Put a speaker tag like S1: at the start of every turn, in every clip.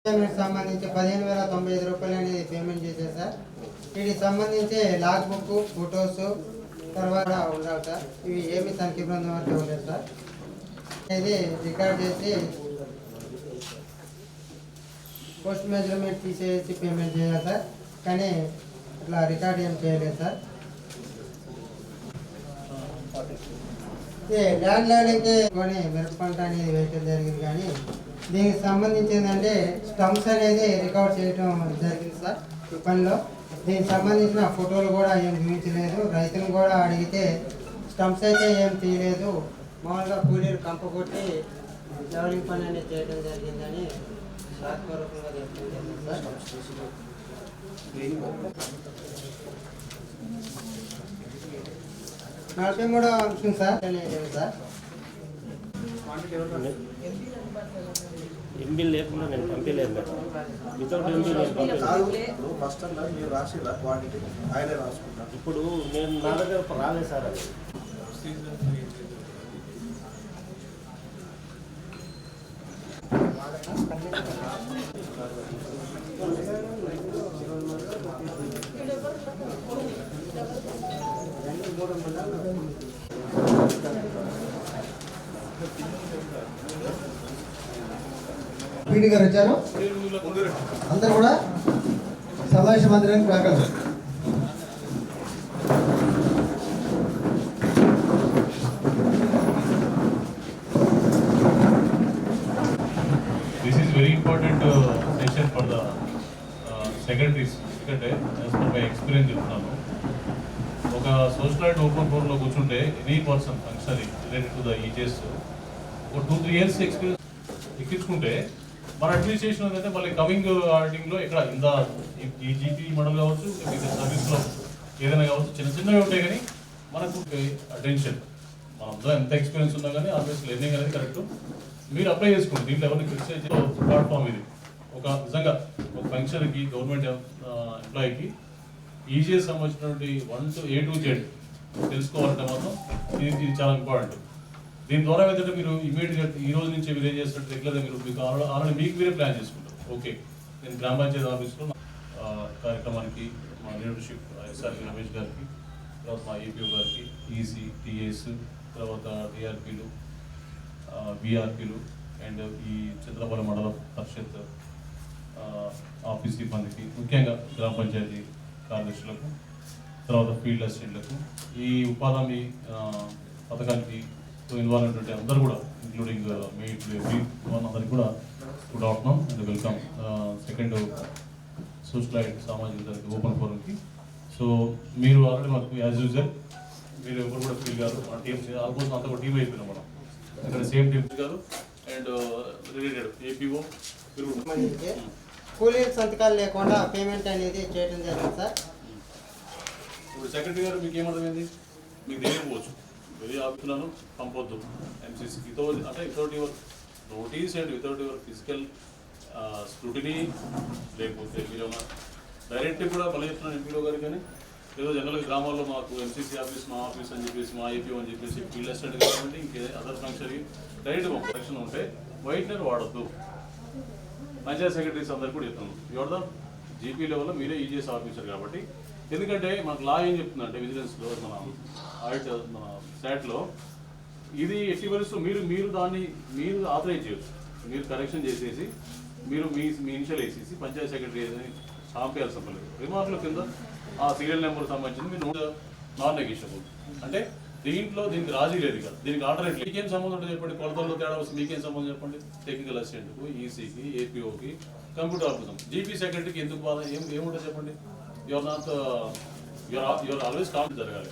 S1: సంబంధించి 15,095 రూపాయలు అనేది పేమెంట్ చేశారు సార్. వీటికి సంబంధించి లాగ్ బుక్, ఫొటోస్ తర్వాత ఉండాలి సార్. ఇవి ఏమి తనిఖీ బృందం వరకు ఉండదు సార్. ఇది రికార్డ్ చేసి పోస్ట్ మెజర్మెంట్ తీసేసి పేమెంట్ చేయాలి సార్. కానీ ఇట్లా రికార్డ్ ఏం చేయలేదు సార్. ల్యాండ్ లైన్కి కొని మిరప పంట అనేది వేయటం జరిగింది. కానీ దీనికి సంబంధించి ఏంటంటే స్టంప్స్ అనేది రికార్డ్ చేయడం జరిగింది సార్ ఈ పనిలో. దీనికి సంబంధించిన ఫోటోలు కూడా ఏం చూపించలేదు. రైతులు కూడా అడిగితే స్టంప్స్ అయితే ఏం తీయలేదు, మామూలుగా కూలీలు కంప కొట్టి లెవలింగ్ పని అనేది చేయడం జరిగిందని రాతపూర్వకంగా చెప్పడం జరిగింది సార్. 43వ అంశం సార్ సార్
S2: ఎంబీ లేకుండా నేను పంపించలేదు మేడం. వితౌట్ ఎంబీ ఇప్పుడు నేను నా దగ్గర రాలేదు సార్. అది
S3: పీడి గారు వచ్చారు. అందరూ కూడా సమావేశ మందిరానికి రాగలరు.
S4: This is very important session for the secretaries. ఎందుకంటే మై ఎక్స్పీరియన్స్ చెప్తున్నాను. ఒక సోషల్ ఓపెన్ ఫోరంలో కూర్చుంటే any person functionary related to the eases ఒక 2-3 years ఎక్స్పీరియన్స్ ఎక్కించుకుంటే మన అడ్మినిస్ట్రేషన్ ఏంటంటే మళ్ళీ కమింగ్ ఆడిటింగ్లో ఇక్కడ ఇంత ఈ జీపీ మోడల్ కావచ్చు, సర్వీస్లో ఏదైనా కావచ్చు, చిన్న చిన్నవి ఉంటాయి. కానీ మనకు అటెన్షన్ మనతో ఎంత ఎక్స్పీరియన్స్ ఉన్నా కానీ ఆల్వేస్ లెర్నింగ్ అనేది కరెక్ట్. మీరు అప్లై చేసుకోండి. దీంట్లో ఎవరిని క్రిటిసైజ్ ప్లాట్ఫామ్ ఇది. ఒక నిజంగా ఒక ఫంక్షన్కి గవర్నమెంట్ ఎంప్లాయీకి ఈజీఎస్ సంబంధించినటువంటి 1 to A to Z తెలుసుకోవాలంటే మాత్రం ఇది చాలా ఇంపార్టెంట్. దీని ద్వారా ఏంటంటే మీరు ఇమీడియట్గా ఈ రోజు నుంచి మీరు ఏం చేస్తున్నట్టు రెగ్యులర్గా మీకు ఆల్రెడీ మీకు మీరే ప్లాన్ చేసుకుంటారు. ఓకే, నేను గ్రామ పంచాయతీ ఆఫీస్లో కార్యక్రమానికి మా లీడర్షిప్ ఎస్ఆర్ రమేష్ గారికి, తర్వాత మా ఏపీఓ గారికి, ఈసీ, టీఎస్, తర్వాత డిఆర్పీలు, బీఆర్పీలు అండ్ ఈ చిత్రపల్లి మండల పరిషత్ ఆఫీస్ సిబ్బందికి, ముఖ్యంగా గ్రామ పంచాయతీ కార్యదర్శులకు, తర్వాత ఫీల్డ్ అసిస్టెంట్లకు, ఈ ఉపాధి హామీ పథకానికి ఇన్వాల్వ్ ఉంటే అందరూ కూడా ఇంక్లూడింగ్ మెయిట్ అందరికి కూడా good afternoon and welcome second social సామాజిక ఓపెన్ ఫోరంకి. సో మీరు ఆల్రెడీ మాకు యాజ్ యూజువల్ మీరు ఎవరు కూడా ఫీల్ గారు మా టీమ్ ఆల్మోస్ట్ అంతా కూడా టీమ్ అయిపోయినాం మనం. ఇక్కడ సేమ్ టీమ్స్ గారు అండ్ రిలేటెడ్ ఏపీఓ
S1: కూలీ సంతకాలు లేకుండా పేమెంట్ అనేది చేయడం జరిగింది సార్.
S4: ఇప్పుడు సెక్రటరీ గారు మీకు ఏమర్థమైంది? మీకు తెలియకపోవచ్చు, వెరీ ఆపుతున్నాను పంపొద్దు ఎంసీసీకి అంటే without your notice and without your physical scrutiny, లేకపోతే మీరు డైరెక్ట్ కూడా మళ్ళీ చెప్తున్నాను ఎంపీఓ గారికి. కానీ ఏదో జనరల్గా గ్రామాల్లో మాకు ఎంసీసీ ఆఫీస్, మా ఆఫీస్ అని చెప్పేసి, మా ఏపీఓ అని చెప్పేసి ఫీల్డ్ అసిస్టెంట్ కాబట్టి ఇంకే అదర్ ఫంక్షన్కి డైరెక్ట్గా కలెక్షన్ ఉంటే వైట్నర్ వాడద్దు. పంచాయత్ సెక్రటరీస్ అందరు కూడా చెప్తున్నాను, యువర్ ద జీపీ లెవెల్లో మీరే ఈజీఎస్ ఆఫీసర్ కాబట్టి. ఎందుకంటే మనకు లా ఏం చెప్తుందంటే విజిలెన్స్లో, మన ఆడిట్, మన స్టాట్లో ఇది ఎట్టి పరిస్థితుల్లో మీరు దాన్ని మీరు ఆథరైజ్ చేయొచ్చు. మీరు కరెక్షన్ చేసేసి మీరు మీ ఇనిషియల్ వేసేసి పంచాయత్ సెక్రటరీ పంపించాల్సిన పని లేదు. రిమార్కుల కింద ఆ సీరియల్ నెంబర్ సంబంధించింది మీరు నాన్ నెగిషియబుల్. అంటే దీనికి రాజీ లేదు కదా, దీనికి ఆల్టర్నేట్. మీకేం సంబంధం ఉంటుంది చెప్పండి? కొలతల్లో తేడా వస్తుంది, మీకేం సంబంధం చెప్పండి? టెక్నికల్ అసిస్టెంట్కు, ఈసీకి, ఏపీఓకి, కంప్యూటర్ ఆఫీసర్, జీపీ సెక్రటరీకి ఎందుకు బాధ? ఏముంటుంది చెప్పండి? Your not your always compete జరగాలి.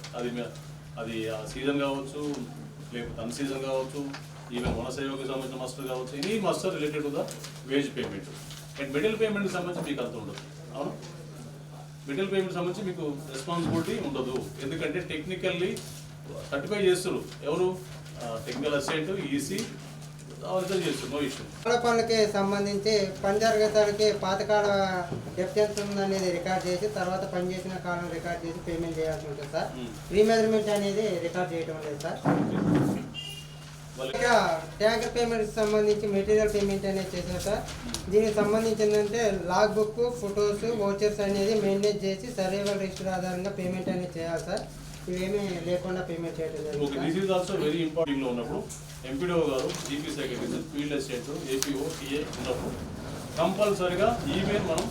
S4: అది సీజన్ కావచ్చు, లేకపోతే అన్ సీజన్ కావచ్చు, ఈవెన్ వన సేవకి సంబంధించిన మస్టర్ కావచ్చు, any muster related to the wage payment and middle పేమెంట్కి సంబంధించి మీకు అంత ఉండదు. అవును, మిడిల్ పేమెంట్ సంబంధించి మీకు రెస్పాన్సిబిలిటీ ఉండదు. ఎందుకంటే టెక్నికల్లీ సర్టిఫై చేస్తారు ఎవరు? టెక్నికల్ అసిస్టెంట్, ఈసీ చేస్తారు, నో ఇష్యూ.
S1: పనులకి సంబంధించి పని జరగడానికి పాతకాల డెప్త్ ఎంత ఉందనేది రికార్డ్ చేసి తర్వాత పనిచేసిన కాలం రికార్డ్ చేసి పేమెంట్ చేయాల్సి ఉంటుంది సార్. రీమెజర్మెంట్ అనేది రికార్డ్ చేయడం లేదు సార్. ఇక ట్యాంకర్ పేమెంట్కి సంబంధించి మెటీరియల్ పేమెంట్ అనేది చేశాం సార్. దీనికి సంబంధించిందంటే లాగ్ బుక్, ఫొటోస్, వోచర్స్ అనేది మెయింటైన్ చేసి సర్వైవల్ రిజిస్టర్ ఆధారంగా పేమెంట్ అనేది చేయాలి సార్. ఇవేమీ లేకుండా పేమెంట్ చేయడం
S4: ఓకే,
S1: జరుగుతుంది.
S4: This is also very important. లో ఉన్నప్పుడు ఎంపీడీఓ గారు, GP secretary, field assistant, APO, TA ఉన్నప్పుడు కంపల్సరీగా ఈమెయిల్ మనం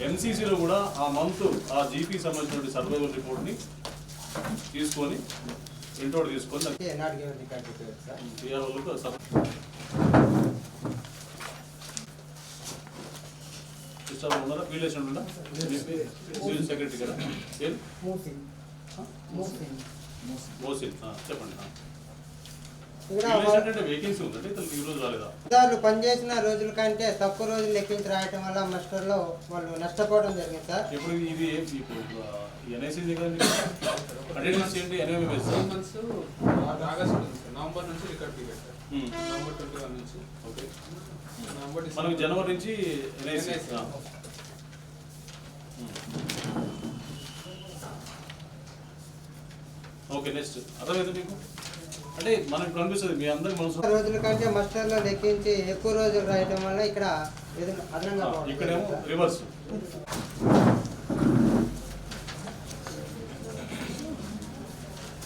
S4: ఎంసీసీలో కూడా ఆ మంత్ ఆ జీపీ సంబంధించిన సర్వైవల్ రిపోర్ట్ని తీసుకొని ప్రింట్అవుట్ తీసుకొని
S1: not given record details sir.
S4: TR వాళ్ళకు సిస్టమ్ ఉన్నారా? ఫీల్డ్ అసిస్టెంట్ ఉందా? సివిల్ సెక్రటరీ కదా? మోసిన్ చెప్పండి. అంటే వేకెన్సీ ఉందంటే ఈ రోజు రాలేదా?
S1: వాళ్ళు పనిచేసిన రోజుల కంటే తక్కువ రోజులు లెక్కించి రాయటం వల్ల మాస్టర్లో వాళ్ళు నష్టపోవడం జరిగింది సార్.
S4: ఇప్పుడు ఇది ఇప్పుడు ఎన్ఐసి అటెండెన్స్ ఏంటి? ఎన్ఎంఎస్
S5: నవంబర్ నుంచి రికార్డ్ పీరియడ్ సార్. నవంబర్ 21 నుంచి
S4: ఓకే,
S5: నవంబర్
S4: మనకి జనవరి నుంచి ఎన్ఐసి. ఓకే, నెక్స్ట్ అర్థమైతే మీకు అంటే మనకు కనిపిస్తుంది మీ అందరికి మనసు
S1: రోజుల కంటే మాస్టర్లో లెక్కించి ఎక్కువ రోజులు రాయటం వల్ల ఇక్కడ అదనంగా
S4: ఇక్కడేమో రివర్స్.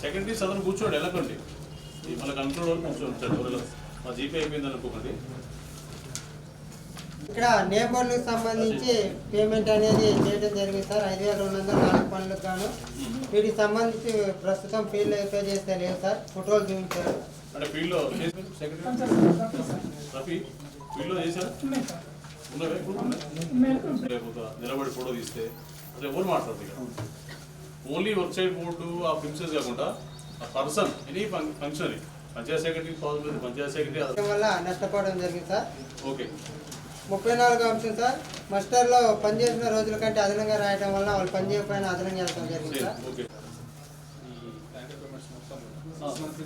S4: సెకండరీ సదన్ కూర్చోండి, వెళ్ళకండి. మన కంట్రోల్ వరకు కూర్చోండి. మా జీపీ అయిపోయింది అనుకోకండి.
S1: ఇక్కడ నేబర్లకు సంబంధించి పేమెంట్ అనేది చేయడం జరిగింది సార్. 5,204 పనులకు గాను వీటికి సంబంధించి ప్రస్తుతం ఫీల్డ్ పే చేస్తే లేదు సార్. ఫోటోలు చూపించారు.
S4: అంటే ఫీల్డ్లో సెక్రటరీ రఫీ ఫీల్డ్లో చేశారు ఉన్నవే లేకపోతే నిలబడి ఫోటో తీస్తే అసలు ఎవరు మాట్లాడతారు ఇక్కడ? ఓన్లీ వెబ్సైట్ బోర్డు ఆ ఫిక్సెస్ కాకుండా ఆ person any function Panchayat secretary possible Panchayat secretary
S1: వల్ల నష్టపోవడం జరిగింది సార్.
S4: ఓకే,
S1: 34వ అంశం సార్. మాస్టర్లో పనిచేసిన రోజుల కంటే అదనంగా రాయడం వల్ల వాళ్ళు పనిచేయకపోయినా అదనంగా వెళ్తాం జరిగింది సార్.
S4: ఓకే.
S5: ఈ ట్యాంకర్ పేమెంట్స్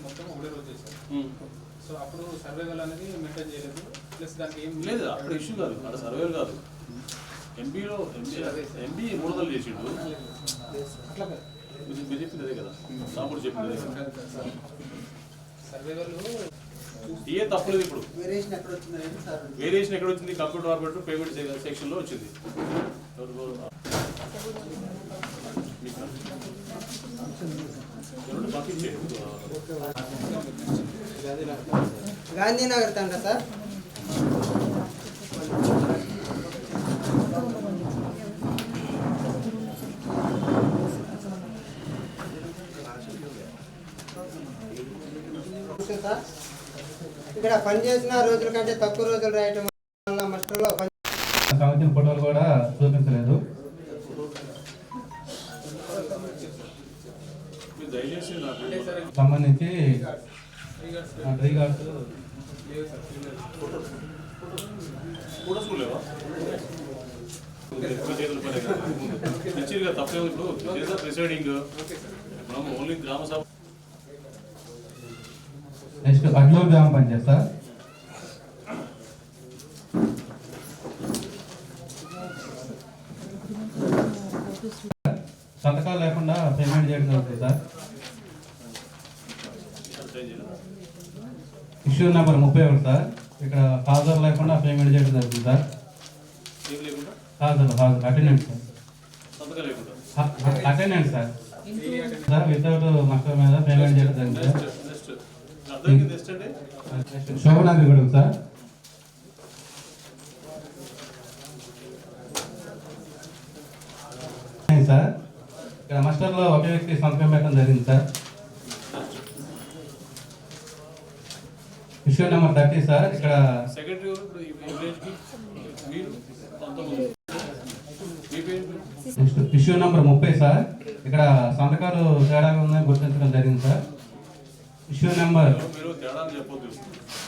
S5: మొత్తం ఒకటే రోజు చేశారు. సో అప్పుడు సర్వైవల్ అనేది మెయింటైన్ చేయలేదు. ప్లస్ దానికి ఏం
S4: లేదు, అక్కడ ఇష్యూ కాదు, అక్కడ సర్వేలు కాదు. ఎంబీలో ఎంబీ 300 చేసిండు. మీరు చెప్పింది అదే కదా, సాంబుడు చెప్పింది అదే కదా.
S5: సర్వైవల్
S4: ఏ తప్పలేదు. ఇప్పుడు
S1: వేరియేషన్ ఎక్కడ వచ్చిందంటే సార్
S4: వేరియేషన్ ఎక్కడ వచ్చింది? కంప్యూటర్ ఆపరేటర్ పేమెంట్ సెక్షన్లో వచ్చింది.
S1: గాంధీనగర్ తండ సార్. సార్ ఇక్కడ పనిచేసిన రోజుల కంటే తక్కువ రోజులు రాయటం వల్ల మాస్టర్లో
S6: సంబంధించిన ఫోటోలు కూడా చూపించలేదు.
S4: మీరు దయచేసి నాకు
S6: సంబంధించి రీగార్డ్స్
S4: ఫోటోస్ కూడా లేవా? చేతులు పనే కదా మంచిగా తప్పే. ఇప్పుడు ప్రిసైడింగ్ మనం ఓన్లీ గ్రామ సభ.
S6: నెక్స్ట్ అడ్లూరు గ్రామ పంచాయత్ సార్. సంతకాలు లేకుండా పేమెంట్ చేయడం జరుగుతుంది సార్. Issue number 31 sir. ఇక్కడ హాజరు లేకుండా పేమెంట్ చేయడం జరుగుతుంది సార్.
S4: ఏం లేకుండా
S6: హాజరు అటెండెంట్ సార్.
S4: సంతకం లేకుండా
S6: అటెండెంట్ సార్. వితౌట్ మాస్టర్ మీద పేమెంట్ చేయడం జరుగుతుంది సార్.
S4: నెక్స్ట్ అర్థమైంది. నెక్స్ట్ అంటే
S6: శోభనాద్రి కూడా సార్. సార్ ఇక్కడ మాస్టర్లో ఒక వ్యక్తి సంతకం పెట్టడం జరిగింది సార్. Issue number 30 sir. ఇక్కడ
S4: సెక్రటరీ ఇప్పుడు ఈ విలేజ్కి మీరు కొంతమంది మీ పేరు
S6: నెక్స్ట్ ఇష్యూ నెంబర్ 30 సార్. ఇక్కడ సంతకాలు తేడాగా ఉందని గుర్తించడం జరిగింది సార్. ఇష్యూ నెంబర్
S4: మీరు తేడా అని చెప్పొద్దు,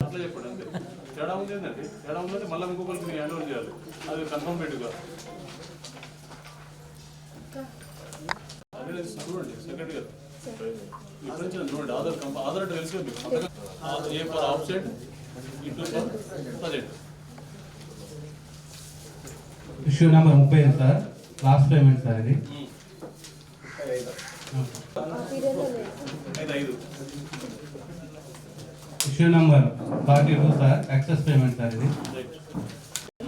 S4: అట్లా చెప్పండి అంతే. తేడా ఉంది ఏంటంటే తేడా ఉందంటే మళ్ళీ ఇంకొకరికి మీరు హ్యాండ్ ఓవర్ చేయాలి. అది కన్ఫర్మ్ పెట్టుగా అదే చూడండి సెక్రటరీ గారు ఇప్పుడు నుంచి చూడండి. ఆధార్ అంటే తెలుసు మీకు. A for absent, into for present.
S6: Issue number 35 sir. Last payment sir ఇది.
S4: 5
S6: issue number 42 sir, excess payment sir ఇది.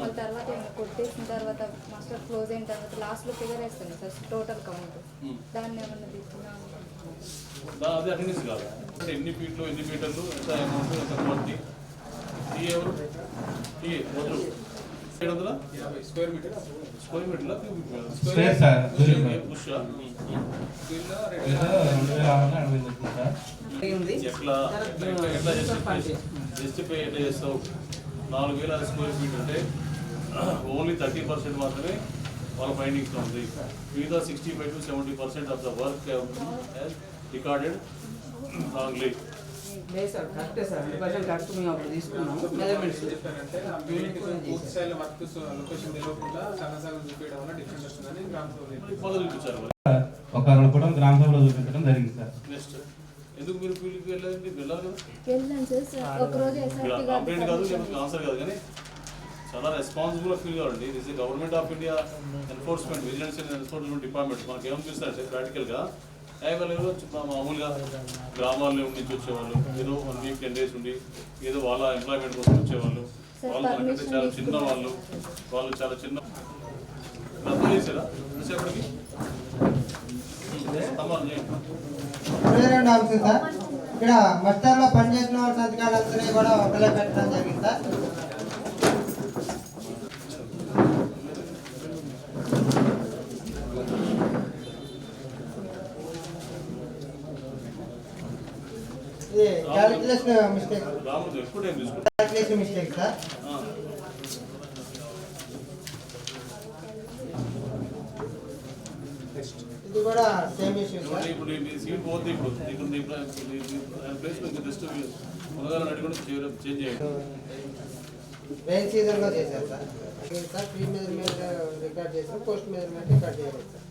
S7: మళ్ళీ తర్వాత కొట్టేసిన తర్వాత మాస్టర్ క్లోజ్ అయిన తర్వాత లాస్ట్లో ఫిగర్ వేస్తుంది సార్ టోటల్ కౌంట్. దాన్ని ఏమన్నా తీసుకున్నాం
S4: అది అటెండెన్స్ కాదు అంటే ఎన్ని ఫీట్లు ఎన్ని మీటర్లు ఎంత అమౌంట్ ఎంత క్వాంటిటీ టీ ఎవరు టీ మొదలు 750
S5: స్క్వేర్ మీటర్
S4: స్క్వేర్ మీటర్ల
S6: స్క్వేర్ సార్,
S4: పుష్
S5: దీనిలో
S6: 2680 వచ్చింది సార్.
S4: ఎట్లా ఎట్లా జస్టిఫై ఎట్లా చేస్తావు? 4000 స్క్వేర్ ఫీట్ అంటే ఓన్లీ 30% మాత్రమే వాళ్ళ ఫైండింగ్స్ ఉంది. మిగతా 65 to 70% of the work recorded wrongly.
S8: లేదు సార్, కరెక్టే సార్, 100% కరెక్ట్. మేము అప్పుడు తీసుకున్నాం మెజర్మెంట్స్.
S5: చెప్పారంటే ఆ బిల్డింగ్ పూర్తి స్థాయిలో వర్క్ లొకేషన్ తెలియకుండా సగం చూపించడం వల్ల డిఫరెన్స్ వస్తుందని గ్రామ సభలో
S4: మొదలు చూపించారు.
S6: ఒక కూడా గ్రామ సభలో చూపించడం జరిగింది సార్.
S4: నెక్స్ట్ ఎందుకు మీరు ఫీల్డ్కి వెళ్ళాలండి? వెళ్ళాలి కదా,
S7: వెళ్ళాను సార్. ఒకరోజు ఎస్ఆర్టీ
S4: కంప్లైంట్ కాదు ఆన్సర్ కాదు, కానీ చాలా రెస్పాన్సిబుల్గా ఫీల్ కావాలండి. This is government of India enforcement, vigilance and enforcement department. మనకి ఏమనిపిస్తుంది ప్రాక్టికల్గా మామూలుగా గ్రామాల్లో నుంచి వచ్చేవాళ్ళు, ఏదో 1 week 10 days ఉండి ఏదో వాళ్ళ ఎంప్లాయ్మెంట్ కోసం వచ్చేవాళ్ళు. వాళ్ళు మనకంటే చాలా చిన్న వాళ్ళు చాలా చిన్న రద్దు చేశారా వచ్చేప్పటికి?
S1: రెండు అంశం సార్, ఇక్కడ మస్టర్లో పనిచేసిన వాళ్ళ సంతకాలు అంతా కూడా ఒకలే పెట్టడం జరిగింది సార్. ఇది calculation mistake, calculation mistake sir. ఇది కూడా సేమ్ ఇష్యూ సార్.
S4: ఇప్పుడు సీట్ పోతే ఇప్పుడు ప్లేస్ జస్ట్ ముందుగా అడిగి చేంజ్ చేయండి.
S1: రెయిన్ సీజన్లో చేశారు sir. Sir pre measurement record చేసాం, పోస్ట్ మెజర్మెంట్ రికార్డ్ చేయలేదు సార్.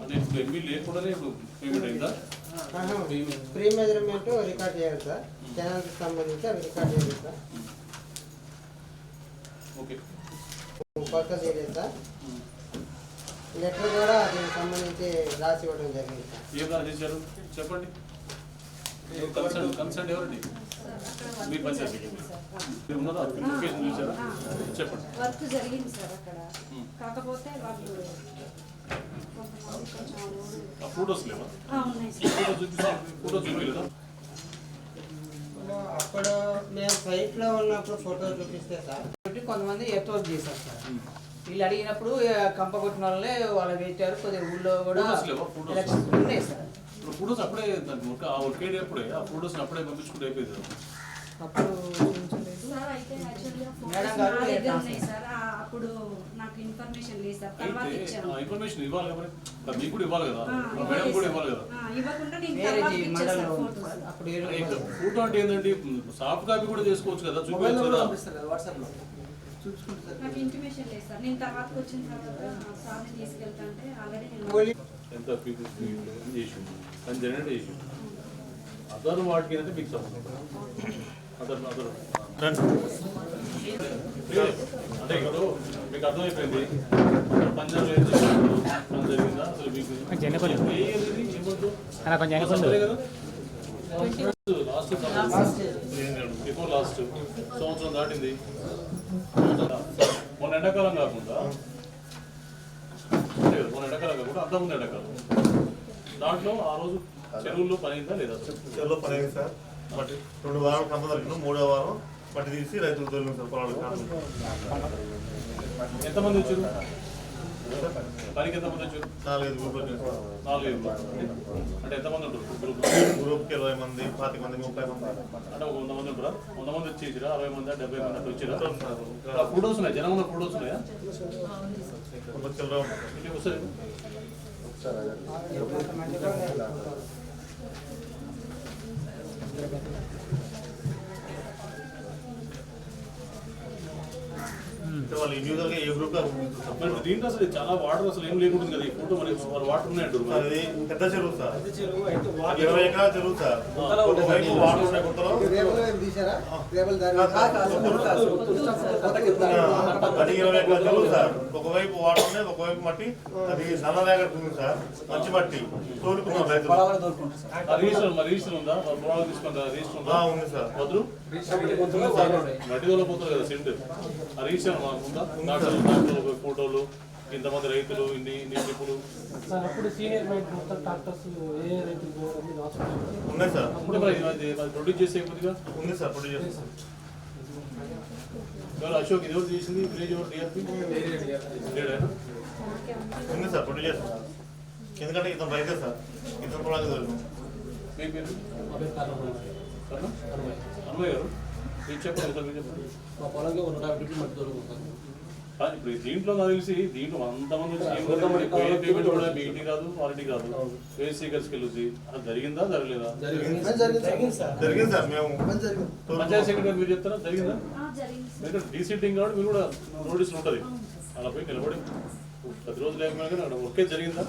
S4: అంటే ఇప్పుడు ఎంబీ లేకుండానే ఇప్పుడు పేమెంట్ అయిందా?
S1: ప్రీ మెజర్మెంట్ రికార్డ్ చేయాలి సార్, కెనాల్కి సంబంధించి అవి రికార్డ్ చేయాలి సార్.
S4: ఓకే,
S1: కొత్త చేయలేదు సార్. లెటర్ కూడా దీనికి సంబంధించి రాసి ఇవ్వడం జరిగింది సార్.
S4: ఏం రాసేసారు చెప్పండి. కన్సర్న్ ఎవరండి? మీ పంచాయతీ మీరు ఉన్నదా? లొకేషన్ చూసారా? చెప్పండి.
S7: వర్క్ జరిగింది సార్ అక్కడ, కాకపోతే వాళ్ళు
S4: ఫోటోస్ లేవా?
S7: ఉన్నాయి సార్.
S4: ఫోటో చూపించలేదా?
S1: అప్పుడు మేము సైట్లో ఉన్నప్పుడు ఫోటో చూపిస్తే సార్
S8: కొంతమంది ఎత్తువర్క్ చేశారు సార్. వీళ్ళు అడిగినప్పుడు కంప కొట్టిన వాళ్ళే వాళ్ళు పెట్టారు. కొద్దిగా ఊళ్ళో కూడా ఎలక్షన్స్ ఉన్నాయి సార్.
S4: ఇప్పుడు ఫోటోస్ అప్పుడే ఆ ఒకేడే అప్పుడే ఆ ఫోటోస్ అప్పుడే పంపించుకుంటే అయిపోయింది.
S8: అప్పుడు
S7: సార్ అయితే యాక్చువల్గా
S8: మేడం గారు
S7: నా దగ్గర ఉన్నాయి సార్. అప్పుడు నాకు ఇన్ఫర్మేషన్ లేదు సార్, తర్వాత ఇచ్చాను.
S4: ఇన్ఫర్మేషన్ ఇవ్వాలి కదా, మీకు కూడా ఇవ్వాలి కదా, మేడం కూడా ఇవ్వాలి కదా.
S7: ఇవ్వకుండా నేను
S8: వేరే
S7: తర్వాత ఇచ్చాను
S8: మండలంలో
S7: సార్
S8: ఉంది
S7: ఫోటోస్.
S8: సార్. అప్పుడు
S4: ఫోటో అంటే ఏంటంటే సాఫ్ట్ కాపీ కూడా చేసుకోవచ్చు కదా, చూపించచ్చు కదా.
S8: వాట్సాప్లో చూసుకుంటారు.
S7: నాకు ఇంటిమేషన్ లేదు సార్. నేను తర్వాత వచ్చిన తర్వాత సార్ని తీసుకెళ్తా అంటే ఆల్రెడీ నేను
S4: ఎంత పీపుల్స్ చేసి అని జనరేట్ చేసి అదర్ వాటికి ఏంటంటే మీకు సంబంధం అదర్ అంటే ఇప్పుడు మీకు అర్థమైపోయింది. పంజాబ్ పని జరిగిందా అసలు మీకు లాస్ట్ బిఫోర్ లాస్ట్ సంవత్సరం దాటింది. మొన్న ఎండాకాలం కాకుండా అంతకుముందు ఎండాకాలం దాంట్లో ఆ రోజు చెరువుల్లో పని అయిందా లేదా?
S9: చెరువులో పని అయింది సార్. బట్ 2 వారాలు కంప దొరికిన 3వ వారం మట్టి తీసి రైతులు తోలింది సార్ పొలాలు.
S4: ఎంతమంది వచ్చారు పనికి? ఎంతమంది వచ్చారు?
S9: 4-5 గ్రూపులు వచ్చారు.
S4: 4 అంటే ఎంతమంది ఉంటారు గ్రూప్?
S9: గ్రూప్కి 20 మంది, 25 మంది, 30 మంది
S4: అంటే 100 మంది ఉంటారా? 100 మంది వచ్చేసిరా? 60 మంది 70 మంది అట్లా వచ్చిరా? ఫోటోస్ ఉన్నాయి, జనం ఉన్న ఫోటోస్ ఉన్నాయా? వస్తాయి.
S9: వాళ్ళు ఇండివిజువల్గా ఏ గ్రూప్
S4: మరి దీంట్లో అసలు చాలా వాటర్ అసలు ఏం లేకుండా కదా ఈ ఫోటో మరి వాటర్ ఉన్నాయంటారు
S9: సార్ ఇది పెద్ద చెరువు సార్ 20 ఎకరాల చెరువు సార్ ఒకవైపు వాటర్ ఉన్నాయి కొత్తలో
S3: తీసారా రేబల్ దారి
S9: అది 20 ఎకరాల చెరువు సార్ ఒకవైపు వాటర్ ఉన్నాయి ఒకవైపు మట్టి అది నల్లరేగడి ఉంది సార్ మంచి మట్టి తోలుకున్నాం రైతులు
S4: రిజిస్టర్ ఉందా పొలాలు తీసుకుంటా రిజిస్టర్ ఉందా
S9: ఉంది సార్
S4: వద్దు మట్టి దూరం పోతారు కదా సెంట్ ఆ రిజిస్టర్ ఉందా దాంట్లో ఫోటోలు ఇంతమంది రైతులు ఇన్ని ట్రిప్పులు
S5: అప్పుడు సీనియర్ మొత్తం ట్రాక్టర్స్ ఏ రైతులు
S9: ఉన్నాయి సార్
S4: అప్పుడు మరి అది ప్రొడ్యూస్ చేసే కొద్దిగా
S9: ఉంది సార్ ప్రొడ్యూస్ చేస్తాం
S4: ఎవరు అశోక్ ఇది ఎవరు చేసింది విలేజ్ ఎవరు డిఆర్పి లేడైనా
S9: ఉంది సార్ ప్రొడ్యూస్ చేస్తాం ఎందుకంటే ఇతను రైతే సార్ ఇతను పొలానికి దొరుకుతాం
S4: మీ పేరు అన్వయ్ గారు మీరు చెప్పండి సార్ మీరు చెప్పండి
S5: మా పొలంలో 150 మట్టి దొరుకుతుంది.
S4: ఇప్పుడు దీంట్లో నాకు తెలిసి దీంట్లో అంతమంది పేమెంట్ కూడా మీ ఇంటికి రాదు వాళ్ళకి రాదు వేస్ట్ సీకర్స్కి వెళ్ళొచ్చి అది జరిగిందా జరగలేదా
S9: జరిగింది సార్ మేము
S4: పంచాయత్ సెక్రటరీ మీరు చెప్తారా జరిగిందా మీరు డీసీటింగ్ కాబట్టి మీరు కూడా నోటీస్ ఉంటుంది అలా పోయి నిలబడి 10 రోజులు లేకపోయినా కానీ అక్కడ వర్కే జరిగిందా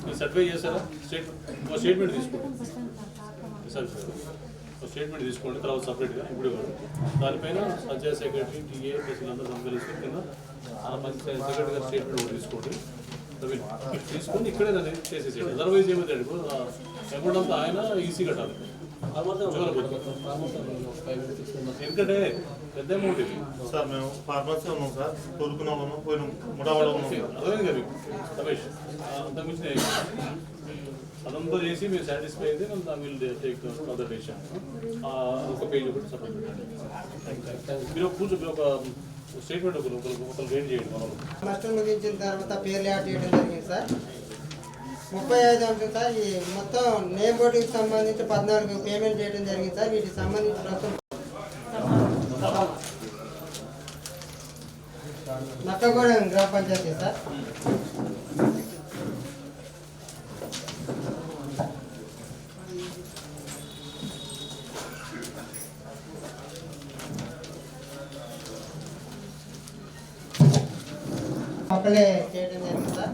S4: మీరు సర్టిఫై చేశారా స్టేట్మెంట్ తీసుకోండి సార్ స్టేట్మెంట్ తీసుకోండి తర్వాత సపరేట్గా ఇప్పుడు దానిపైన పంచాయత్ సెక్రటరీ టీఏ అందరూ సంకలిస్తే కింద పంచాయత్ సెక్రటరీ గారు స్టేట్మెంట్ కూడా తీసుకోండి తీసుకొని ఇక్కడే దాన్ని చేసేసేయండి అదర్వైజ్ ఏమైతే ఇప్పుడు అమౌంట్ అంతా ఆయన ఈసీ కట్టాలి ఎందుకంటే పెద్ద అమౌంట్ ఇది
S9: సార్ మేము ఫార్మర్స్ ఉన్నాం సార్ తోలుకున్నాం పోయినాం ముఠావాడ ఉన్నాం
S4: అర్థమైంది కదా మీకు రమేష్ అంతకుమించి అదంతా చేసి మీరు సాటిస్ఫై అయితే విల్ టేక్ అదర్ డెసిషన్ ఒక పేజ్ ఒకటి సపరేట్ పెట్టండి మీరు కూర్చొని ఒక స్టేట్మెంట్ ఒకరు గైడ్ చేయండి మనలో
S1: నష్టం ముగించిన తర్వాత పేర్లు యాడ్ చేయడం జరిగింది సార్ 35 అంశం సార్ ఈ మొత్తం నేమ్ బోర్డుకి సంబంధించి 14 పేమెంట్ చేయడం జరిగింది సార్ వీటికి సంబంధించి ప్రస్తుతం నక్కగూడెం గ్రామ పంచాయతీ సార్ అక్కడే చేయడం జరిగింది సార్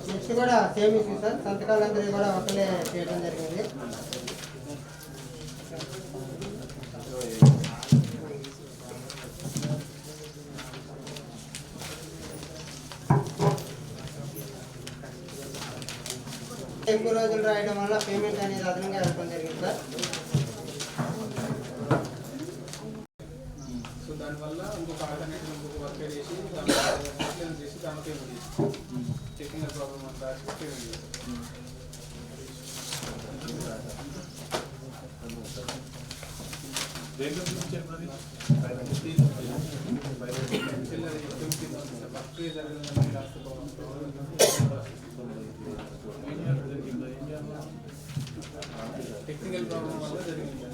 S1: నెక్స్ట్ కూడా సేమ్ ఇష్యూ సార్ సంతకాలందరూ కూడా ఒకలే చేయడం జరిగింది ఎక్కువ రోజులు రాయడం వల్ల పేమెంట్ అనేది అదనంగా వెళ్ళడం జరిగింది సార్
S5: సో దానివల్ల ఇంకొక ఆల్టర్నేటివ్ ఇంకొక వర్క్ చేసి దాని పేమెంట్ చేసి చెకింగ్ ప్రాబ్లమ్ అంతా పేమెంట్ చేసి టెక్నికల్ ప్రాబ్లం వల్ల జరిగింది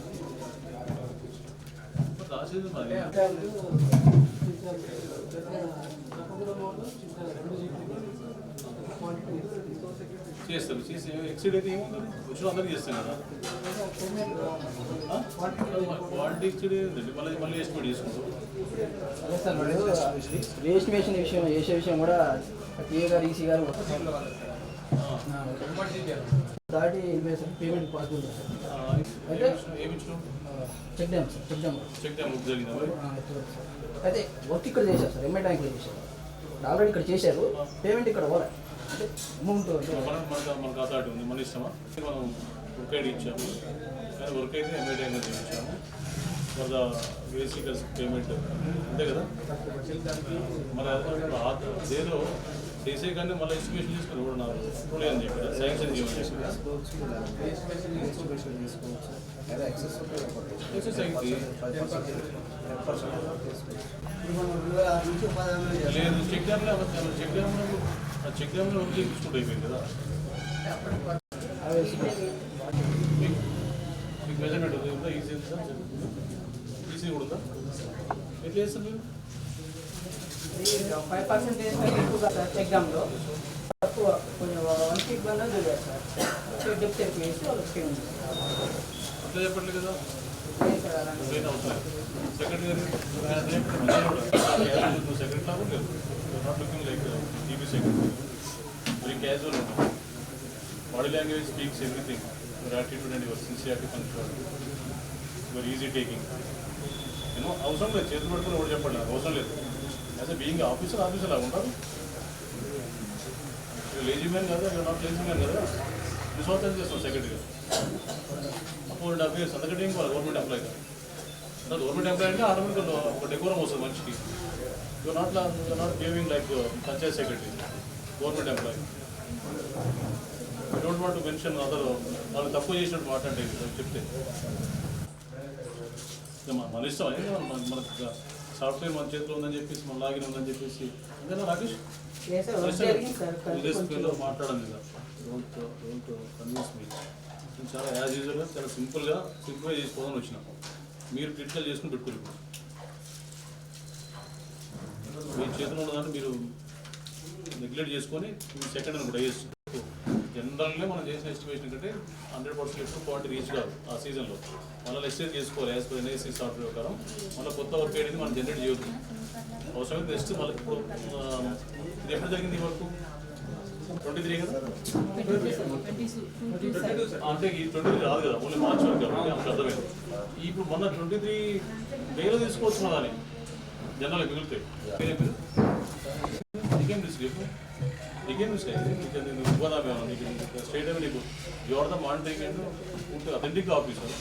S4: చేస్తారు చేసి ఎక్సీడ్ అయితే ఏముంది వచ్చిన అందరికీ చేస్తాం కదా క్వాలిటీ ఎక్సీడ్ మళ్ళీ ఎస్టిమేట్ చేసుకుంటాం
S8: రిజిస్ట్రేషన్ విషయం చేసే విషయం కూడా టీఏ గారు ఈసీ గారు దాటి పేమెంట్ పాసిబుల్ అయితే
S4: ఏమి ఇచ్చినాం
S8: చెక్ డ్యామ్
S4: జరిగిందా
S8: అయితే వర్క్ ఇక్కడ చేశారు సార్ ఎంఐ ట్యాంక్లో చేశారు ఆల్రెడీ ఇక్కడ చేశారు పేమెంట్ ఇక్కడ పోలే అంటే అమౌంట్
S4: మనకు అథారిటీ ఉంది మన ఇష్టమా మనం వర్క్ ఐడి ఇచ్చాము కానీ వర్క్ అయితే ఎంఐ ట్యాంక్లో చేయించాము మన వేసికల్స్ పేమెంట్ అంతే కదా మన అదేదో చేసే కానీ మళ్ళీ ఎస్టిమేషన్ తీసుకుని కూడా నాకు చూడలే అని చెప్పి శాంక్షన్ చేయమని లేదు చెక్ డ్యామ్లో చెక్ డ్యామ్లో వర్క్ చేయించుకుంటూ అయిపోయింది కదా మీకు మెజర్మెంట్ ఉందా ఈజీ ఈజీ కూడా ఉందా ఎట్లా చేస్తారు మీరు
S8: 5% చెక్ డ్యామ్లో ఎక్కువ కొంచెం 1 ఫీట్ బండ దిగారు సార్ డెప్త్ ఎక్కువ వేసి వాళ్ళకి స్టే ఉంది
S4: అట్లా చెప్పట్లేదు కదా
S8: లేదు సార్ అలాంటి
S4: సెకండ్ సెకండ్ లాగా లేదు not looking like GB second very casual ఉంటాం body language speaks everything your attitude and your sincerity పంచుకోవాలి యువర్ ఈజీ టేకింగ్ నేను అవసరం లేదు చేతులు పడుకుని ఒకటి చెప్పండి నాకు అవసరం లేదు యాజ్ అ బీయింగ్ ఆఫీసర్ లాగా ఉంటారు లేజీ మ్యాన్ కదా నాట్ లేజీ మ్యాన్ కదా విశ్వాసం చేస్తాం సెక్రటరీగా 4.5 years అందుకంటే ఏం గవర్నమెంట్ ఎంప్లాయ్ కదా గవర్నమెంట్ ఎంప్లాయ్ అంటే ఆటోమేటిక్ ఒక డెకోరం వస్తుంది మనిషికి you are not giving like panchayat secretary government employee I don't want to mention other వాళ్ళు తక్కువ చేసినట్టు మాట్లాడే చెప్తే మన ఇష్టం మనకు సాఫ్ట్వేర్ మన చేతిలో ఉందని చెప్పేసి మన లాగిన్ ఉందని చెప్పేసి అంతేనా రాకేష్ మాట్లాడండి కదా డోంట్ కన్విన్స్ మీ చాలా యాజ్ యూజువల్గా చాలా సింపుల్గా చేసుకోవాలని వచ్చినాం మీరు క్రిటికల్ చేసుకుని పెట్టుకోరు మీ చేతిలో ఉన్నదాన్ని మీరు నెగ్లెక్ట్ చేసుకొని సెకండ్ అని కూడా వేసి జనరల్గా మనం చేసిన ఎస్టిమేషన్ కంటే 100% ఎక్కువ క్వాలిటీ రీచ్ కాదు ఆ సీజన్లో మళ్ళీ ఎస్టిమేట్ చేసుకోవాలి యాజ్ పర్ ఎన్ఐసి సాఫ్ట్వేర్ ప్రకారం మళ్ళీ కొత్త వర్క్ అనేది మనం జనరేట్ చేయొద్దు అవసరమైతే నెక్స్ట్ మళ్ళీ ఇప్పుడు ఇది ఎప్పుడు జరిగింది ఈ వర్క్ 23 కదా అంటే ఈ 23 రాదు కదా ఓన్లీ మార్చ్ వరకు కాబట్టి మనకు అర్థమైంది ఇప్పుడు మొన్న 23 వేలు తీసుకోవచ్చు కానీ జనరల్ మిగులుతాయి నీకేం తీసుకు నీకేం తీసుకు ఇవ్వదామే నీకు స్టేట్ అవి నీకు ఎవరితో మానిటరింగ్ అంటే అథెంటిక్ ఆఫీసర్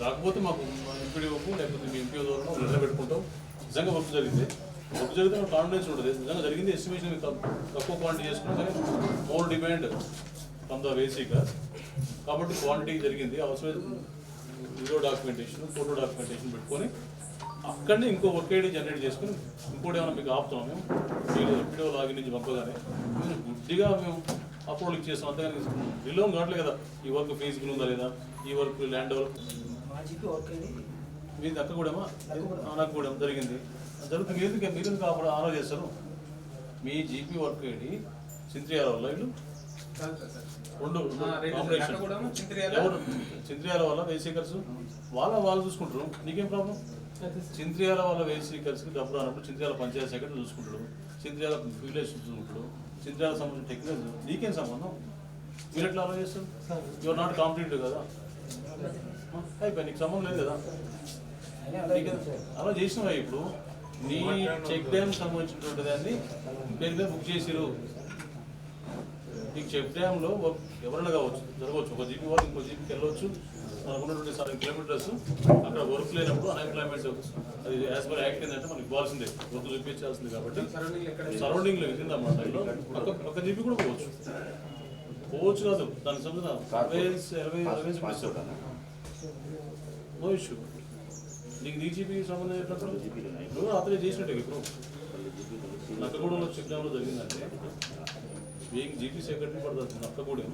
S4: రాకపోతే మాకు ఎంపీడీఓకు లేకపోతే మీ ఎంపీఓ ద్వారా లెటర్ పెట్టుకుంటాం నిజంగా వర్క్ జరిగితే మనకు కాన్ఫిడెన్స్ ఉంటుంది నిజంగా జరిగింది ఎస్టిమేషన్ తక్కువ క్వాంటిటీ చేసుకున్నాం కానీ మోర్ డిమాండ్ ఫ్రమ్ ద వేసీగా కాబట్టి క్వాంటిటీ జరిగింది అవసరం వీడియో డాక్యుమెంటేషన్ ఫోటో డాక్యుమెంటేషన్ పెట్టుకొని అక్కడనే ఇంకో వర్క్ ఐడి జనరేట్ చేసుకుని ఇంకోటి ఏమైనా మీకు ఆపుతాం మేము మీరు ఎంపీడీఓ లాగిన్ నుంచి పంపగానే మీరు గుడ్డిగా మేము అప్లోడ్ ఇచ్చేస్తాం అంతేగాని రిలోన్ కావట్లేదు కదా ఈ వర్క్ ఫీజిబుల్ ఉందా లేదా ఈ వర్క్ ల్యాండ్ డెవలప్ మీది అక్కగూడమా అనకూడెం జరిగింది జరుగుతుంది ఎందుకు మీరు ఎందుకు ఆలో చేస్తారు మీ జీపీ వర్క్ ఐడి చింత్రియాల వల్ల వీళ్ళు రెండు ఎవరు చింత్రియాల వల్ల వేసీకర్స్ వాళ్ళు చూసుకుంటారు నీకేం ప్రాబ్లం చింత్రియాల వల్ల వేసీకర్స్కి డబ్బు రానప్పుడు చింత్రియాల పంచాయతీ సెక్రటరీ చూసుకుంటాడు చింత్రియాల విలేజ్ చూసుకుంటాడు చింత్రియాల సంబంధించిన టెక్నికల్ నీకేం సంబంధం మీరు ఎట్లా అలా చేస్తారు యువర్ నాట్ కాంపిటేటివ్ కదా అయిపోయి నీకు సంబంధం లేదు కదా అలా చేసినవా ఇప్పుడు నీ చెక్ డ్యామ్ సంబంధించినటువంటి దాన్ని నేను బుక్ చేసిరు నీకు చెక్ డ్యామ్లో ఎవరైనా కావచ్చు జరగవచ్చు ఒక జీపీ వాళ్ళు ఇంకో జీపీకి వెళ్ళవచ్చు మనకు ఉన్నటువంటి 7 కిలోమీటర్స్ అక్కడ వర్క్ లేనప్పుడు అన్ఎంప్లాయ్మెంట్ అది యాజ్ పర్ యాక్ట్ ఏంటంటే మనకి ఇవ్వాల్సిందే వర్క్ చూపించాల్సింది కాబట్టి సరౌండింగ్లో విధింది అన్నమాట ఒక జీపీ కూడా పోవచ్చు కాదు దానికి సంబంధించిన 20 నో ఇష్యూ నీకు డీజీపీకి సంబంధించినప్పుడు అతనే చేసినట్టే ఇప్పుడు నక్కగూడెంలో చెక్ డ్యామ్లో జరిగిందంటే బీయింగ్ జీపీ సెక్రటరీ పడుతుంది నక్కగూడెం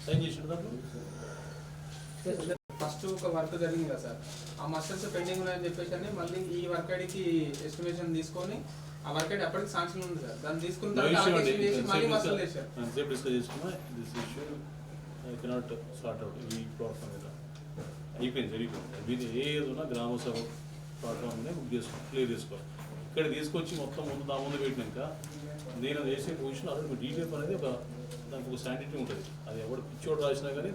S4: సైన్ చేసినట్టు దాంట్లో
S5: ఫస్ట్ ఒక వర్క్ జరిగింది కదా సార్ ఆ మస్టర్స్ పెండింగ్ ఉన్నాయని చెప్పేసి మళ్ళీ ఈ వర్క్ ఐడికి ఎస్టిమేషన్ తీసుకొని ఆ వర్క్ ఐడి అప్పటికి శాంక్షన్ ఉంది సార్ దాన్ని తీసుకున్న మళ్ళీ మస్టర్ చేశారు
S4: డిస్కస్ చేసుకున్నా this issue I cannot sort out ఈ ప్లాట్ఫామ్ మీద అయిపోయింది మీరు ఏదైనా గ్రామ సభ ప్లాట్ఫామ్ బుక్ చేసుకో క్లియర్ చేసుకోవాలి ఇక్కడ తీసుకొచ్చి మొత్తం ముందు పెట్టినాక నేను చేసే పొజిషన్ అసలు మీ డీటెయిల్ అనేది దానికి ఒక శాంటిటీ ఉంటుంది అది ఎవరు పిచ్చోడు రాసినా కానీ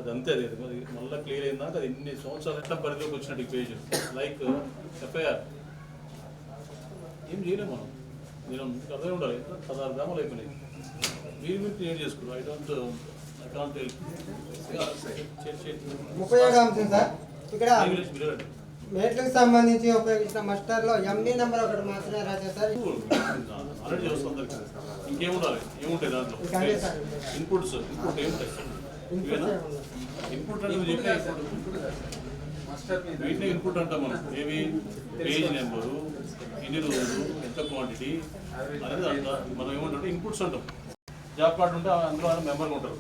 S4: అది అంతే అది మళ్ళీ క్లియర్ అయిందాక అది ఎన్ని సంవత్సరాలు ఎట్లా పరిధిలోకి వచ్చినట్టు ఈ పేజ్ లైక్ ఎఫ్ఐఆర్ ఏం చేయలేము మనం నేను మీకు అర్థమే ఉండాలి 16 గ్రామాలు అయిపోయినాయి మీరు క్లియర్ చేసుకోరు ఐ కాంట్
S1: 37 అంశం సార్ ఇక్కడ మేట్లకు సంబంధించి ఉపయోగించిన మస్టర్లో ఎండి నెంబర్ ఒకటి మాత్రమే రాశారు సార్
S4: ఆల్రెడీ చేస్తుంది ఇంకేముండాలి ఏముంటాయి దాంట్లో ఇన్పుట్స్ ఏముంటాయి ఇన్పుట్ అంటే వీటిని ఇన్పుట్ అంటాం మనం ఏవి పేజ్ నెంబరు ఎన్ని రోజులు ఎంత క్వాంటిటీ అనేది అంట మనం ఏమంటే ఇన్పుట్స్ అంటాం జాబ్ కార్డు ఉంటే అందులో మెంబర్గా ఉంటారు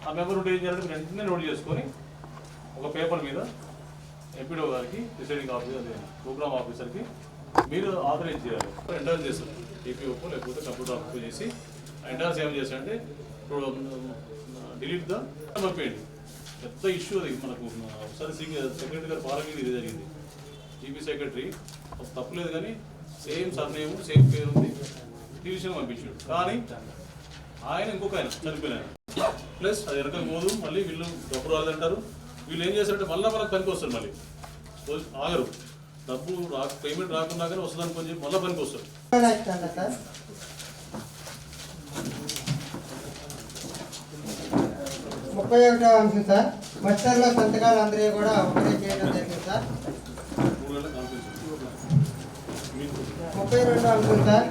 S4: ఆ మెంబర్ ఉంటే ఏం చేయాలంటే వెంటనే నోట్ చేసుకొని ఒక పేపర్ మీద ఎంపీడో గారికి ప్రిసైడింగ్ ఆఫీసర్ అదే ప్రోగ్రామ్ ఆఫీసర్కి మీరు ఆథరైజ్ చేయాలి, ఎంటర్ చేస్తారు ఏపీఓకో లేకపోతే కంప్యూటర్ ఆఫ్ చేసి ఎంటర్ సేవ్ చేస్తారంటే ఇప్పుడు డిలీట్ ద పంపేయండి. పెద్ద ఇష్యూ అది మనకు. ఒకసారి సెక్రటరీ గారు పాలకి ఇది జరిగింది, ఈపీ సెక్రటరీ తప్పులేదు కానీ సేమ్ సర్నేమ్ సేమ్ పేరు ఉంది, డివిజన్ పంపించాడు. కానీ ఆయన ఇంకొక ఆయన చనిపోయిన ప్లస్ అది వెనక పోదు, మళ్ళీ వీళ్ళు డబ్బు రాదంటారు. వీళ్ళు ఏం చేస్తారంటే మళ్ళీ మనకు పనికి వస్తారు, మళ్ళీ ఆగరు. డబ్బు పేమెంట్ రాకుండా కానీ వస్తుందని కొంచెం మళ్ళీ పనికి వస్తారు.
S1: సార్ 31వ అంశం సార్, మస్టర్లో సంతకాలు అందరూ కూడా ఒకటే చేయడం జరిగింది సార్. 32వ అంశం సార్,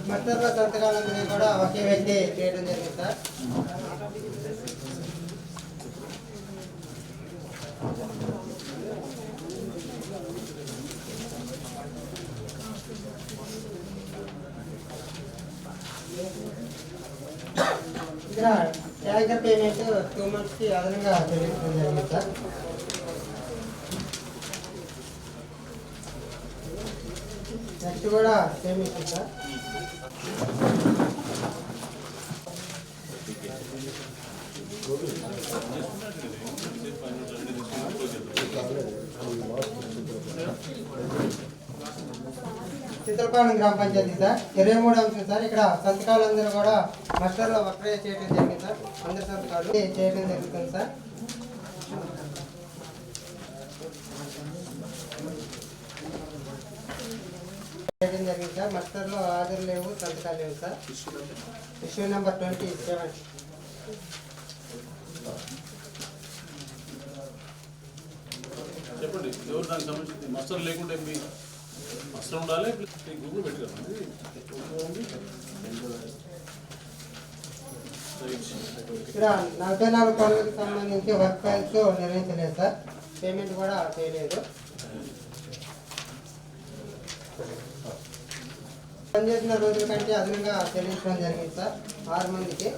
S1: మస్టర్లో సంతకాలు అందరూ కూడా ఒకే వ్యక్తి చేయడం జరిగింది సార్. ఇక్కడ ట్యాగర్ పేమెంట్ 2 months అదనంగా చెల్లించడం జరిగింది సార్. నెక్స్ట్ కూడా సేమ్ ఇస్తుంది సార్. చిత్రపాలెం గ్రామ పంచాయతీ సార్ 23వ అంశం సార్, ఇక్కడ సంతకాలందరూ కూడా మస్టర్లో ఒక్కరే చేయడం జరిగింది సార్. అందరి సంతకాలు చేయడం జరుగుతుంది సార్. చేయడం జరిగింది సార్. మస్టర్లో హాజరు లేవు, సంతకాలు లేవు సార్. Issue number 27.
S4: చెప్పండి ఎవరు దానికి సంబంధించి మస్టర్ లేకుంటే మీ మస్టర్ ఉండాలి, గూగుల్ పెట్టుకోండి.
S1: ఇక్కడ 44 పనులకు సంబంధించి వర్క్ ఫైల్స్ నిర్వహించలేదు సార్. పేమెంట్ కూడా చేయలేదు. పనిచేసిన రోజుల కంటే అదనంగా చెల్లించడం జరిగింది సార్ 6 మందికి.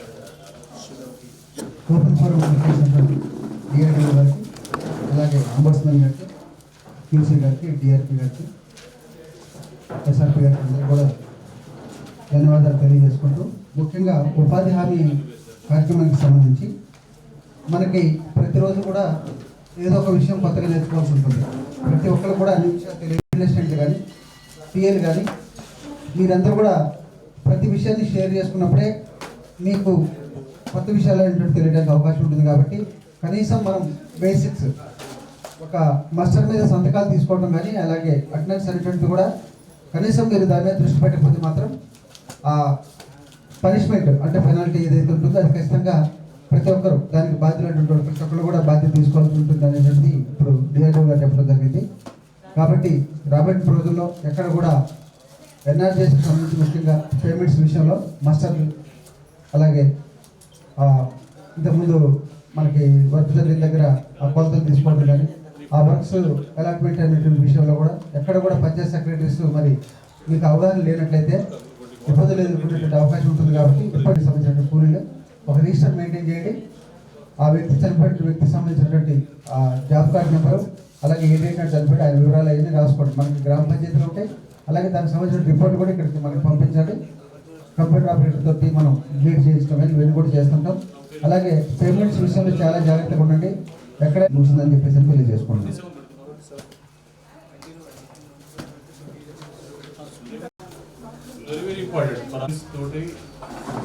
S3: డిఆర్డీ గారికి, అలాగే అంబర్స్మన్ గారికి, క్యూసీ గారికి, డిఆర్పి గారికి, ఎస్ఆర్పి గారికి అందరూ కూడా ధన్యవాదాలు తెలియజేసుకుంటూ, ముఖ్యంగా ఉపాధి హామీ కార్యక్రమానికి సంబంధించి మనకి ప్రతిరోజు కూడా ఏదో ఒక విషయం కొత్తగా నేర్చుకోవాల్సి ఉంటుంది. ప్రతి ఒక్కరు కూడా అన్ని విషయాలు తెలియజేసినట్టు కానీ పిఎల్ కానీ మీరందరూ కూడా ప్రతి విషయాన్ని షేర్ చేసుకున్నప్పుడే మీకు కొత్త విషయాలు ఏంటంటే తెలియడానికి అవకాశం ఉంటుంది. కాబట్టి కనీసం మనం బేసిక్స్ ఒక మస్టర్ మీద సంతకాలు తీసుకోవడం కానీ, అలాగే అటెండెన్స్ అనేటువంటి కూడా కనీసం మీరు దాని మీద దృష్టి పెట్టకపోతే మాత్రం ఆ పనిష్మెంట్ అంటే పెనాల్టీ ఏదైతే ఉంటుందో అది ఖచ్చితంగా ప్రతి ఒక్కరు దానికి బాధ్యులైనటువంటి ప్రతి ఒక్కరు కూడా బాధ్యత తీసుకోవాల్సి ఉంటుంది అనేటువంటిది ఇప్పుడు డిఆర్ఓ గారు చెప్పడం జరిగింది. కాబట్టి రాబోయే రోజుల్లో ఎక్కడ కూడా ఎన్ఆర్జీఎస్కి సంబంధించి ముఖ్యంగా పేమెంట్స్ విషయంలో మస్టర్లు, అలాగే ఇంతకుముందు మనకి వర్క్ జరిగిన దగ్గర ఆ కొలతలు తీసుకోవడం కానీ, ఆ వర్క్స్ అలాట్మెంట్ అనేటువంటి విషయంలో కూడా ఎక్కడ కూడా పంచాయత్ సెక్రటరీస్ మరి మీకు అవగాహన లేనట్లయితే ఇబ్బందులు ఎదుర్కొనేటువంటి అవకాశం ఉంటుంది. కాబట్టి ఇప్పటికి సంబంధించిన కూలీలు ఒక రిజిస్టర్ మెయింటైన్ చేయండి. ఆ వ్యక్తి చనిపోయిన వ్యక్తికి సంబంధించినటువంటి జాబ్ కార్డ్ నెంబరు, అలాగే ఏ డేట్ నాడు చనిపోయి ఆయన వివరాలు అవన్నీ రాసుకోండి. మనకి గ్రామ పంచాయతీలు ఉంటాయి, అలాగే దానికి సంబంధించిన రిపోర్ట్ కూడా ఇక్కడికి మనకి పంపించండి. కంప్యూటర్ ఆపరేటర్ తోటి మనం లీడ్ చేయించడం ఇవన్నీ కూడా చేస్తుంటాం. అలాగే పేమెంట్స్ విషయంలో చాలా జాగ్రత్తగా ఉండండి, ఎక్కడ ముగిసిందని చెప్పేసి తెలియజేసుకోండి.
S4: Very important. మన తోటి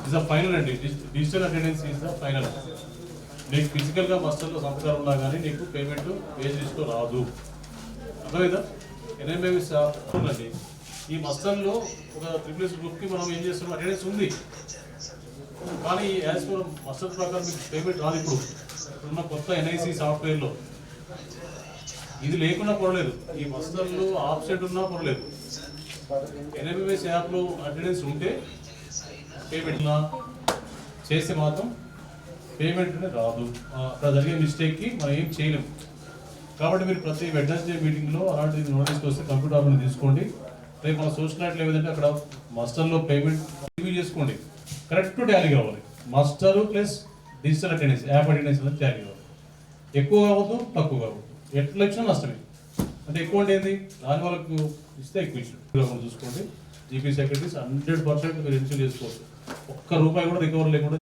S4: ఇస్ ద ఫైనల్ అండి. Digital attendance is the final. నీకు ఫిజికల్గా మస్టర్లో సంతకాలు ఉన్నా కానీ నీకు పేమెంట్ వేజ్ లిస్ట్లో రాదు. అర్థమైందా? ఎన్ఎంఏ అండి ఈ మస్టర్లో ఒక ట్రిపుల్ఎస్ గ్రూప్కి మనం ఏం చేస్తున్నాం, అటెండెన్స్ ఉంది కానీ యాజ్ పర్ మస్టర్ ప్రకారం మీకు పేమెంట్ రాదు. ఇప్పుడున్న కొత్త ఎన్ఐసి సాఫ్ట్వేర్లో ఇది లేకున్నా పర్లేదు, ఈ మస్టర్లు ఆబ్సెంట్ ఉన్నా పర్లేదు. ఎన్ఎంఎస్ యాప్లో అటెండెన్స్ ఉంటే పేమెంట్ చేస్తే మాత్రం పేమెంట్ రాదు. అక్కడ జరిగే మిస్టేక్కి మనం ఏం చేయలేము. కాబట్టి మీరు ప్రతి వెడ్నెస్డే మీటింగ్లో అలాంటి నోటీస్ వస్తే కంప్యూటర్ ఆపరేషన్ తీసుకోండి. రేపు మన సోషల్ నెట్ లేదంటే అక్కడ మస్టర్లో పేమెంట్ రివ్యూ చేసుకోండి. కరెక్ట్ టాలీ కావాలి. Muster plus digital attendance, app attendance అనేది టాలీ కావాలి. ఎక్కువ కావద్దు, తక్కువ కావద్దు, ఎట్లా వచ్చినా నష్టమే. అంటే ఎక్కువ అంటే ఏంది దాని వాళ్ళకు ఇస్తే ఎక్కువ ఇచ్చిన చూసుకోండి. జీపీ సెక్రటరీస్ 100% మీరు ఇన్సూర్ చేసుకోవచ్చు. ఒక్క రూపాయి కూడా రికవర్ లేకుండా